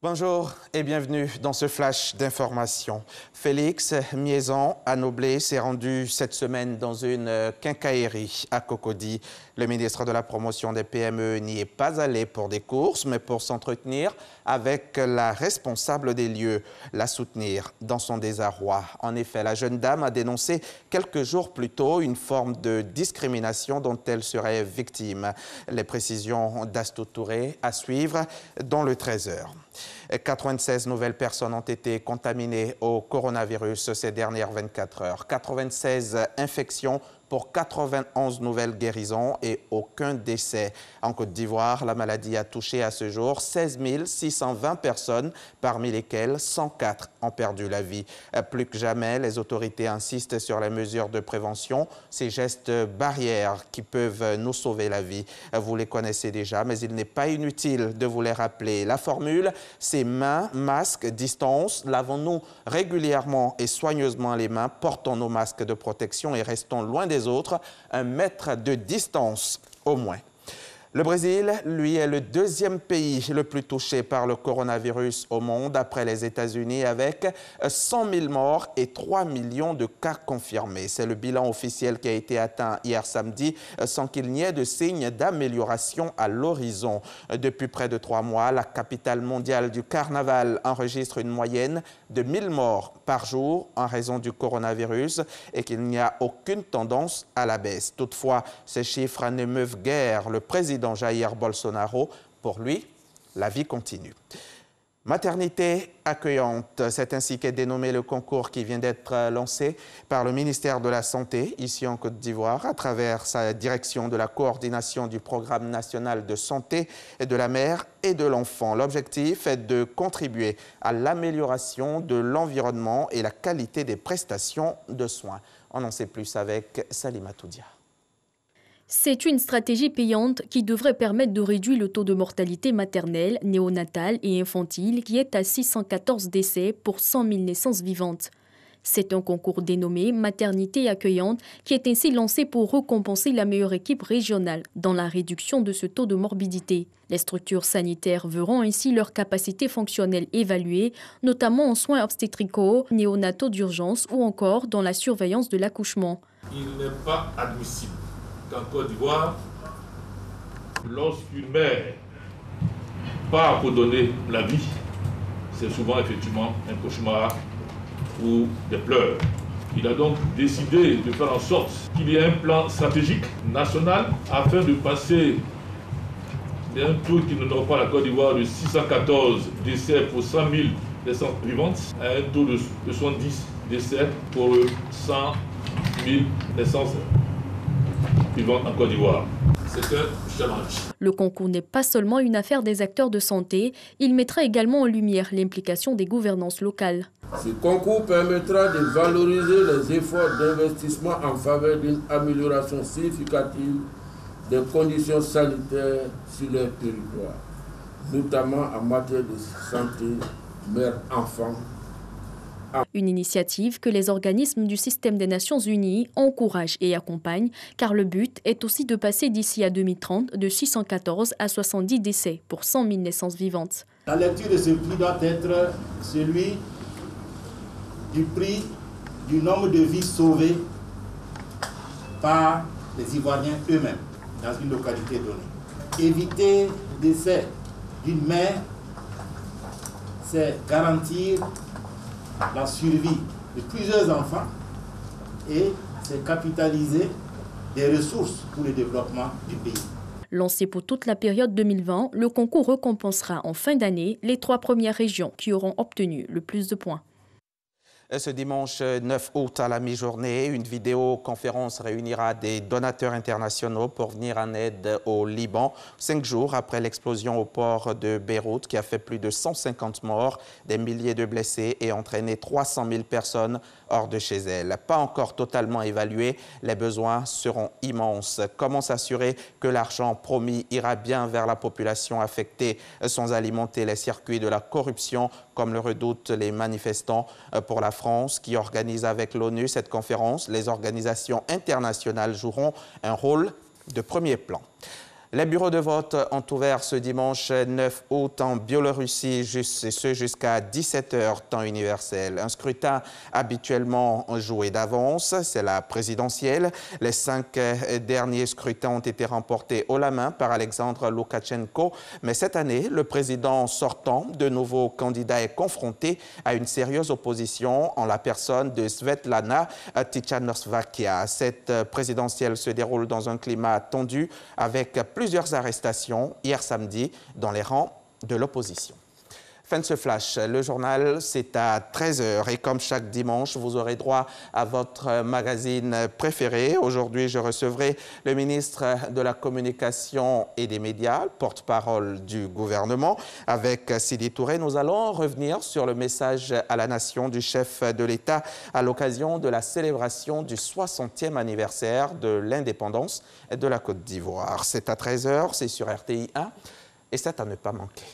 Bonjour et bienvenue dans ce flash d'information. Félix Miezan Anoblé s'est rendu cette semaine dans une quincaillerie à Cocody. Le ministre de la Promotion des PME n'y est pas allé pour des courses, mais pour s'entretenir avec la responsable des lieux, la soutenir dans son désarroi. En effet, la jeune dame a dénoncé quelques jours plus tôt une forme de discrimination dont elle serait victime. Les précisions d'Astou Touré à suivre dans le 13h. 96 nouvelles personnes ont été contaminées au coronavirus ces dernières 24 heures. 96 infections pour 91 nouvelles guérisons et aucun décès. En Côte d'Ivoire, la maladie a touché à ce jour 16 620 personnes, parmi lesquelles 104 ont perdu la vie. Plus que jamais, les autorités insistent sur les mesures de prévention, ces gestes barrières qui peuvent nous sauver la vie. Vous les connaissez déjà, mais il n'est pas inutile de vous les rappeler. La formule, c'est mains, masques, distance. Lavons-nous régulièrement et soigneusement les mains, portons nos masques de protection et restons loin des autres, 1 mètre de distance au moins. Le Brésil, lui, est le deuxième pays le plus touché par le coronavirus au monde, après les États-Unis, avec 100 000 morts et 3 millions de cas confirmés. C'est le bilan officiel qui a été atteint hier samedi, sans qu'il n'y ait de signe d'amélioration à l'horizon. Depuis près de 3 mois, la capitale mondiale du carnaval enregistre une moyenne de 1000 morts par jour en raison du coronavirus et qu'il n'y a aucune tendance à la baisse. Toutefois, ces chiffres n'émeuvent guère le président Jair Bolsonaro. Pour lui, la vie continue. Maternité accueillante, c'est ainsi qu'est dénommé le concours qui vient d'être lancé par le ministère de la Santé, ici en Côte d'Ivoire, à travers sa direction de la coordination du programme national de santé de la mère et de l'enfant. L'objectif est de contribuer à l'amélioration de l'environnement et la qualité des prestations de soins. On en sait plus avec Salima Toudia. C'est une stratégie payante qui devrait permettre de réduire le taux de mortalité maternelle, néonatale et infantile qui est à 614 décès pour 100 000 naissances vivantes. C'est un concours dénommé Maternité accueillante qui est ainsi lancé pour récompenser la meilleure équipe régionale dans la réduction de ce taux de morbidité. Les structures sanitaires verront ainsi leur capacité fonctionnelle évaluée, notamment en soins obstétricaux, néonataux d'urgence ou encore dans la surveillance de l'accouchement. Il n'est pas admissible qu'en Côte d'Ivoire, lorsqu'une mère part pour donner la vie, c'est souvent effectivement un cauchemar ou des pleurs. Il a donc décidé de faire en sorte qu'il y ait un plan stratégique national afin de passer d'un taux qui n'honore pas la Côte d'Ivoire de 614 décès pour 100 000 naissances vivantes à un taux de 70 décès pour 100 000 naissances vivantes en Côte d'Ivoire. C'est un challenge. Le concours n'est pas seulement une affaire des acteurs de santé, il mettra également en lumière l'implication des gouvernances locales. Ce concours permettra de valoriser les efforts d'investissement en faveur d'une amélioration significative des conditions sanitaires sur leur territoire, notamment en matière de santé mère-enfant. Une initiative que les organismes du système des Nations Unies encouragent et accompagnent, car le but est aussi de passer d'ici à 2030 de 614 à 70 décès pour 100 000 naissances vivantes. La lecture de ce prix doit être celui du prix du nombre de vies sauvées par les Ivoiriens eux-mêmes dans une localité donnée. Éviter le décès d'une mère, c'est garantir la survie de plusieurs enfants et c'est capitaliser des ressources pour le développement du pays. Lancé pour toute la période 2020, le concours récompensera en fin d'année les 3 premières régions qui auront obtenu le plus de points. Ce dimanche 9 août à la mi-journée, une vidéoconférence réunira des donateurs internationaux pour venir en aide au Liban, 5 jours après l'explosion au port de Beyrouth qui a fait plus de 150 morts, des milliers de blessés et entraîné 300 000 personnes hors de chez elles. Pas encore totalement évalués, les besoins seront immenses. Comment s'assurer que l'argent promis ira bien vers la population affectée sans alimenter les circuits de la corruption, comme le redoutent les manifestants? Pour la France, qui organise avec l'ONU cette conférence, les organisations internationales joueront un rôle de premier plan. Les bureaux de vote ont ouvert ce dimanche 9 août en Biélorussie, et ce jusqu'à 17 h temps universel. Un scrutin habituellement joué d'avance, c'est la présidentielle. Les 5 derniers scrutins ont été remportés haut la main par Alexandre Loukachenko. Mais cette année, le président sortant, de nouveau candidat, est confronté à une sérieuse opposition en la personne de Svetlana Tikhanovskaia. Cette présidentielle se déroule dans un climat tendu avec plusieurs arrestations hier samedi dans les rangs de l'opposition. Fin de ce flash. Le journal, c'est à 13 h et comme chaque dimanche, vous aurez droit à votre magazine préféré. Aujourd'hui, je recevrai le ministre de la Communication et des Médias, porte-parole du gouvernement. Avec Sidi Touré, nous allons revenir sur le message à la nation du chef de l'État à l'occasion de la célébration du 60e anniversaire de l'indépendance de la Côte d'Ivoire. C'est à 13 h, c'est sur RTI 1 et c'est à ne pas manquer.